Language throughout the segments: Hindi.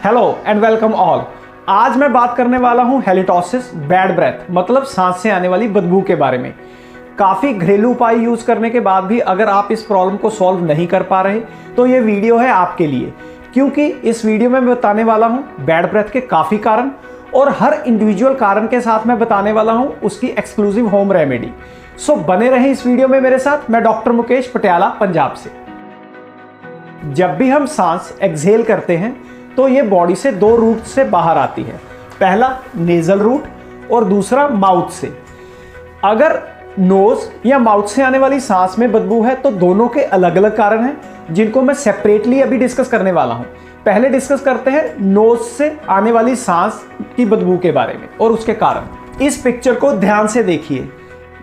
Hello and welcome all. आज मैं बात करने वाला हूं हेलिटॉसिस, बैड ब्रेथ मतलब सांस से आने वाली बदबू के बारे में। काफ़ी घरेलू उपाय यूज़ करने के बाद भी अगर आप इस प्रॉब्लम को सॉल्व नहीं कर पा रहे तो ये वीडियो है आपके लिए, क्योंकि इस वीडियो में मैं बताने वाला हूं बैड ब्रेथ के काफ़ी कारण और हर इंडिविजुअल कारण के साथ मैं बताने वाला हूं उसकी एक्सक्लूसिव होम रेमेडी। सो बने रहें इस वीडियो में मेरे साथ। मैं डॉक्टर मुकेश पटियाला पंजाब से। जब भी हम सांस एक्सहेल करते हैं तो ये बॉडी से दो रूट से बाहर आती है, पहला नेजल रूट और दूसरा माउथ से। अगर नोज या माउथ से आने वाली सांस में बदबू है तो दोनों के अलग अलग कारण हैं जिनको मैं सेपरेटली अभी डिस्कस करने वाला हूं। पहले डिस्कस करते हैं नोज से आने वाली सांस की बदबू के बारे में और उसके कारण। इस पिक्चर को ध्यान से देखिए।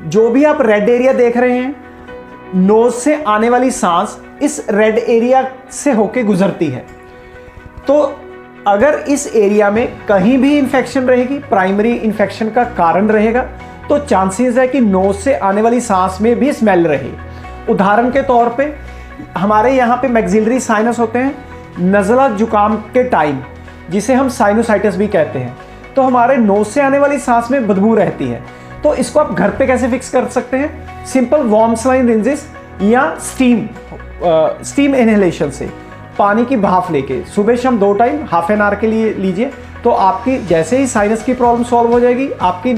जो भी आप रेड एरिया देख रहे हैं, नोज से आने वाली सांस इस रेड एरिया से होके गुजरती है। तो अगर इस एरिया में कहीं भी इंफेक्शन रहेगी, प्राइमरी इंफेक्शन का कारण रहेगा, तो चांसेस है कि नोज से आने वाली सांस में भी स्मेल रहे। उदाहरण के तौर पे हमारे यहाँ पे मैक्सिलरी साइनस होते हैं, नज़ला जुकाम के टाइम, जिसे हम साइनोसाइटिस भी कहते हैं, तो हमारे नोज से आने वाली सांस में बदबू रहती है। तो इसको आप घर पे कैसे फिक्स कर सकते हैं? सिंपल वार्म सलाइन रिंजेस या स्टीम इनहेलेशन से पानी की भाप लेके सुबह शाम 2 टाइम हाफ एन आवर के लिए लीजिए, तो आपकी जैसे ही साइनस की प्रॉब्लम सॉल्व हो जाएगी, आपकी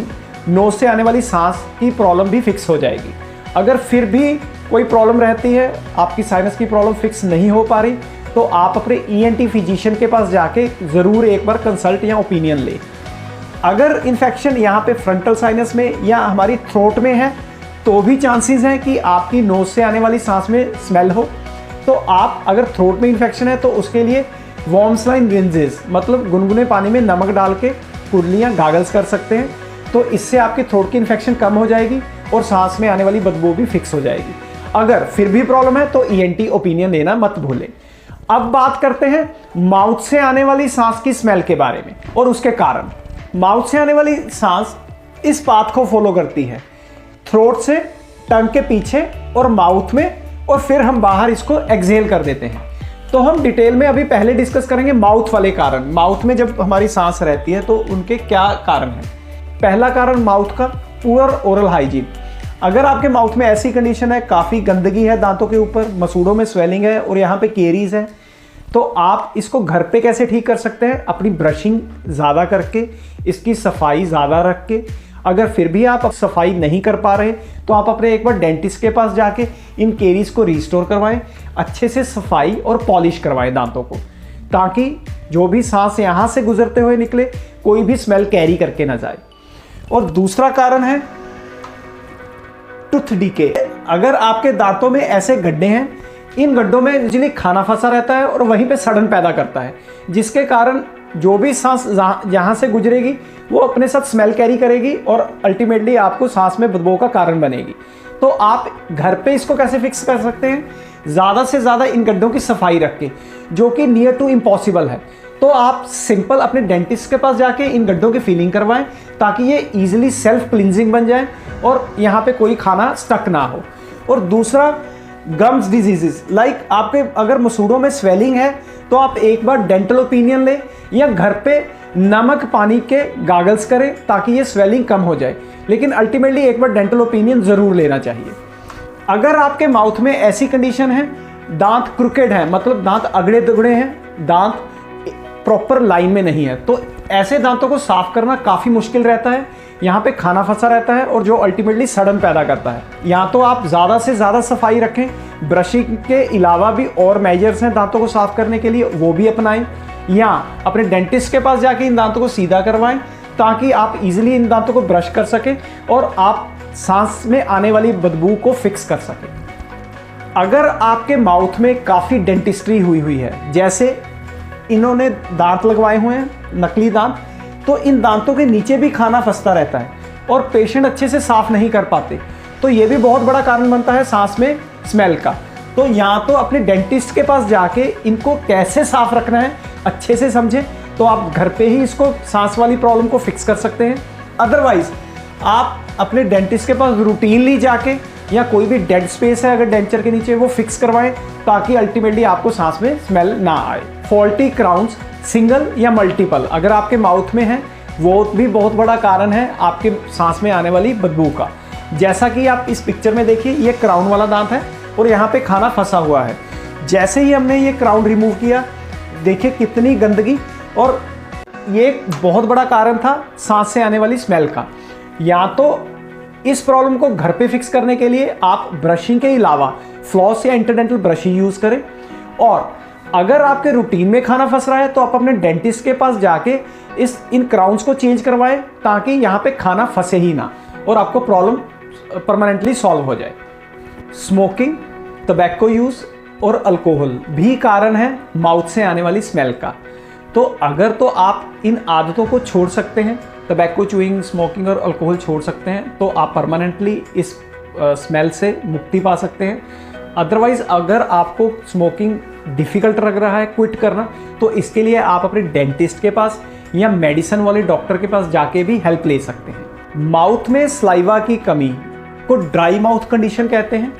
नोज से आने वाली सांस की प्रॉब्लम भी फिक्स हो जाएगी। अगर फिर भी कोई प्रॉब्लम रहती है, आपकी साइनस की प्रॉब्लम फिक्स नहीं हो पा रही, तो आप अपने ENT फिजिशियन के पास जाके ज़रूर एक बार कंसल्ट या ओपिनियन लें। अगर इन्फेक्शन यहाँ पे फ्रंटल साइनस में या हमारी थ्रोट में है तो भी चांसेस हैं कि आपकी नोज से आने वाली सांस में स्मेल हो। तो आप अगर थ्रोट में इन्फेक्शन है तो उसके लिए वार्म सलाइन रिंजेस मतलब गुनगुने पानी में नमक डाल के कुर्लियाँ गागल्स कर सकते हैं। तो इससे आपकी थ्रोट की इन्फेक्शन कम हो जाएगी और सांस में आने वाली बदबू भी फिक्स हो जाएगी। अगर फिर भी प्रॉब्लम है तो ENT ओपिनियन लेना मत भूलें। अब बात करते हैं माउथ से आने वाली सांस की स्मेल के बारे में और उसके कारण। माउथ से आने वाली सांस इस पाथ को फॉलो करती है, थ्रोट से टंग के पीछे और माउथ में, और फिर हम बाहर इसको एक्सहेल कर देते हैं। तो हम डिटेल में अभी पहले डिस्कस करेंगे माउथ वाले कारण। माउथ में जब हमारी सांस रहती है तो उनके क्या कारण हैं। पहला कारण माउथ का पुअर ओरल हाइजीन। अगर आपके माउथ में ऐसी कंडीशन है, काफ़ी गंदगी है दांतों के ऊपर, मसूड़ों में स्वेलिंग है और यहाँ पे केरीज है, तो आप इसको घर पे कैसे ठीक कर सकते हैं? अपनी ब्रशिंग ज़्यादा करके, इसकी सफाई ज़्यादा रख के। अगर फिर भी आप सफाई नहीं कर पा रहे तो आप अपने एक बार डेंटिस्ट के पास जाके इन केरीज को रिस्टोर करवाएं, अच्छे से सफाई और पॉलिश करवाएं दांतों को, ताकि जो भी सांस यहाँ से गुजरते हुए निकले कोई भी स्मेल कैरी करके ना जाए। और दूसरा कारण है टूथ डीके। अगर आपके दांतों में ऐसे गड्ढे हैं, इन गड्ढों में यूजुअली खाना फंसा रहता है और वहीं पे सड़न पैदा करता है, जिसके कारण जो भी सांस यहाँ से गुजरेगी वो अपने साथ स्मेल कैरी करेगी और अल्टीमेटली आपको सांस में बदबू का कारण बनेगी। तो आप घर पे इसको कैसे फिक्स कर सकते हैं? ज़्यादा से ज़्यादा इन गड्ढों की सफाई रख के, जो कि नियर टू इम्पॉसिबल है। तो आप सिंपल अपने डेंटिस्ट के पास जाके इन गड्ढों की फीलिंग करवाएं, ताकि ये ईजिली सेल्फ क्लिनजिंग बन जाए और यहाँ पे कोई खाना स्टक ना हो। और दूसरा गम्स डिजीजेस, लाइक आपके अगर मसूड़ों में स्वेलिंग है तो आप एक बार डेंटल ओपिनियन लें या घर पे नमक पानी के गागल्स करें ताकि ये स्वेलिंग कम हो जाए। लेकिन अल्टीमेटली एक बार डेंटल ओपिनियन ज़रूर लेना चाहिए। अगर आपके माउथ में ऐसी कंडीशन है, दांत क्रुकेड है मतलब दांत अगड़े दगड़े हैं, दांत प्रॉपर लाइन में नहीं है, तो ऐसे दांतों को साफ करना काफ़ी मुश्किल रहता है। यहाँ पे खाना फंसा रहता है और जो अल्टीमेटली सड़न पैदा करता है। या तो आप ज़्यादा से ज़्यादा सफाई रखें, ब्रशिंग के अलावा भी और मेजर्स हैं दांतों को साफ करने के लिए, वो भी अपनाएं, या अपने डेंटिस्ट के पास जाके इन दांतों को सीधा करवाएं ताकि आप इजीली इन दांतों को ब्रश कर सकें और आप सांस में आने वाली बदबू को फिक्स कर सकें। अगर आपके माउथ में काफ़ी डेंटिस्ट्री हुई है, जैसे इन्होंने दांत लगवाए हुए हैं, नकली दांत, तो इन दांतों के नीचे भी खाना फंसता रहता है और पेशेंट अच्छे से साफ नहीं कर पाते, तो ये भी बहुत बड़ा कारण बनता है सांस में स्मेल का। तो या तो अपने डेंटिस्ट के पास जाके इनको कैसे साफ रखना है अच्छे से समझें, तो आप घर पे ही इसको सांस वाली प्रॉब्लम को फिक्स कर सकते हैं। अदरवाइज आप अपने डेंटिस्ट के पास रूटीनली जाके या कोई भी डेड स्पेस है अगर डेंचर के नीचे, वो फिक्स करवाएं ताकि अल्टीमेटली आपको सांस में स्मेल ना आए। फॉल्टी क्राउन्स, सिंगल या मल्टीपल अगर आपके माउथ में है, वो भी बहुत बड़ा कारण है आपके सांस में आने वाली बदबू का। जैसा कि आप इस पिक्चर में देखिए, ये क्राउन वाला दांत है और यहाँ पे खाना फंसा हुआ है। जैसे ही हमने ये क्राउन रिमूव किया, देखिए कितनी गंदगी, और ये एक बहुत बड़ा कारण था सांस से आने वाली स्मेल का। या तो इस प्रॉब्लम को घर पे फिक्स करने के लिए आप ब्रशिंग के अलावा फ्लॉस या इंटरडेंटल ब्रश यूज़ करें, और अगर आपके रूटीन में खाना फंस रहा है तो आप अपने डेंटिस्ट के पास जाके इन क्राउन्स को चेंज करवाएं, ताकि यहाँ पे खाना फंसे ही ना और आपको प्रॉब्लम परमानेंटली सॉल्व हो जाए। स्मोकिंग, टबैको यूज़ और अल्कोहल भी कारण है माउथ से आने वाली स्मेल का। तो अगर तो आप इन आदतों को छोड़ सकते हैं, टबैको, च्यूइंग, स्मोकिंग और अल्कोहल छोड़ सकते हैं, तो आप परमानेंटली इस स्मेल से मुक्ति पा सकते हैं। अदरवाइज़ अगर आपको स्मोकिंग डिफ़िकल्ट लग रहा है क्विट करना, तो इसके लिए आप अपने डेंटिस्ट के पास या मेडिसिन वाले डॉक्टर के पास जाके भी हेल्प ले सकते हैं। माउथ में स्लाइवा की कमी को ड्राई माउथ कंडीशन कहते हैं,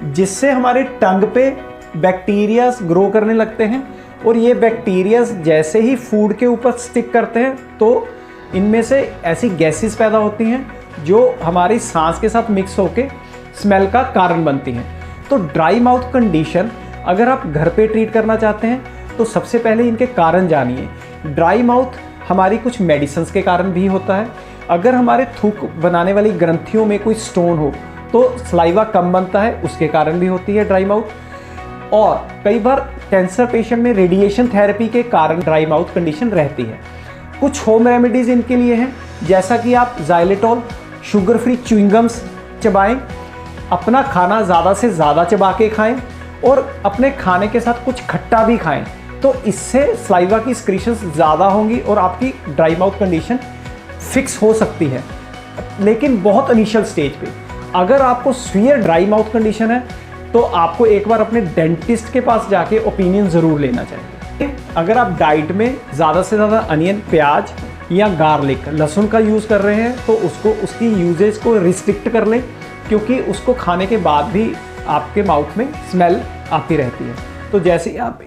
जिससे हमारे टंग पे बैक्टीरियाज ग्रो करने लगते हैं, और ये बैक्टीरियाज जैसे ही फूड के ऊपर स्टिक करते हैं तो इनमें से ऐसी गैसेस पैदा होती हैं जो हमारी सांस के साथ मिक्स होके स्मेल का कारण बनती हैं। तो ड्राई माउथ कंडीशन अगर आप घर पे ट्रीट करना चाहते हैं तो सबसे पहले इनके कारण जानिए। ड्राई माउथ हमारी कुछ मेडिसिन्स के कारण भी होता है। अगर हमारे थूक बनाने वाली ग्रंथियों में कोई स्टोन हो तो स्लाइवा कम बनता है, उसके कारण भी होती है ड्राई माउथ। और कई बार कैंसर पेशेंट में रेडिएशन थेरेपी के कारण ड्राई माउथ कंडीशन रहती है। कुछ होम रेमेडीज इनके लिए हैं, जैसा कि आप ज़ाइलेटॉल, शुगर फ्री च्युइंगम्स चबाएं, अपना खाना ज़्यादा से ज़्यादा चबा के खाएं और अपने खाने के साथ कुछ खट्टा भी खाएं, तो इससे स्लाइवा की सिक्रीशंस ज़्यादा होंगी और आपकी ड्राई माउथ कंडीशन फिक्स हो सकती है, लेकिन बहुत इनिशियल स्टेज पे। अगर आपको सीवियर ड्राई माउथ कंडीशन है तो आपको एक बार अपने डेंटिस्ट के पास जाके ओपिनियन ज़रूर लेना चाहिए। अगर आप डाइट में ज़्यादा से ज़्यादा अनियन, प्याज या गार्लिक, लहसुन का यूज़ कर रहे हैं तो उसकी यूजेज को रिस्ट्रिक्ट कर लें, क्योंकि उसको खाने के बाद भी आपके माउथ में स्मेल आती रहती है। तो जैसे ही आप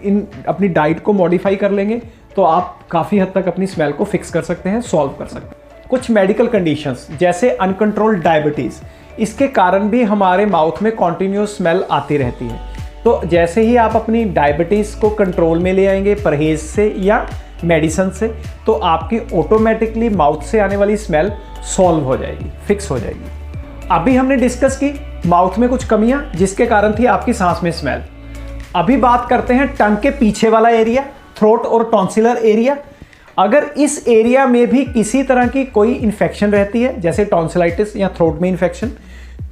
अपनी डाइट को मॉडिफाई कर लेंगे तो आप काफ़ी हद तक अपनी स्मेल को फिक्स कर सकते हैं, सॉल्व कर सकते हैं। कुछ मेडिकल कंडीशंस जैसे अनकंट्रोल्ड डायबिटीज़, इसके कारण भी हमारे माउथ में कॉन्टिन्यूस स्मेल आती रहती है। तो जैसे ही आप अपनी डायबिटीज़ को कंट्रोल में ले आएंगे परहेज से या मेडिसिन से, तो आपकी ऑटोमेटिकली माउथ से आने वाली स्मेल सॉल्व हो जाएगी, फिक्स हो जाएगी। अभी हमने डिस्कस की माउथ में कुछ कमियां जिसके कारण थी आपकी सांस में स्मेल। अभी बात करते हैं टंग के पीछे वाला एरिया, थ्रोट और टॉन्सिलर एरिया। अगर इस एरिया में भी किसी तरह की कोई इन्फेक्शन रहती है, जैसे टॉन्सिलाइटिस या थ्रोट में इन्फेक्शन,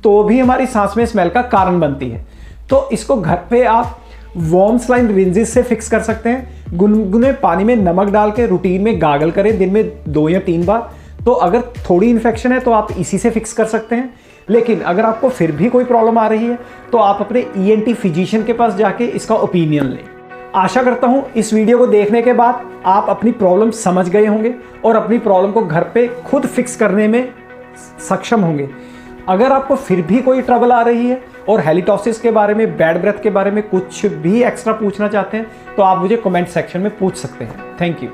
तो भी हमारी सांस में स्मेल का कारण बनती है। तो इसको घर पे आप वार्म सलाइन रिंजेस से फिक्स कर सकते हैं। गुनगुने पानी में नमक डाल के रूटीन में गागल करें, दिन में 2 या 3 बार। तो अगर थोड़ी इन्फेक्शन है तो आप इसी से फिक्स कर सकते हैं। लेकिन अगर आपको फिर भी कोई प्रॉब्लम आ रही है तो आप अपने ENT फिजिशियन के पास जाके इसका ओपिनियन लें। आशा करता हूं इस वीडियो को देखने के बाद आप अपनी प्रॉब्लम समझ गए होंगे और अपनी प्रॉब्लम को घर पे खुद फिक्स करने में सक्षम होंगे। अगर आपको फिर भी कोई ट्रबल आ रही है और हेलिटॉसिस के बारे में, बैड ब्रेथ के बारे में कुछ भी एक्स्ट्रा पूछना चाहते हैं तो आप मुझे कमेंट सेक्शन में पूछ सकते हैं। Thank you.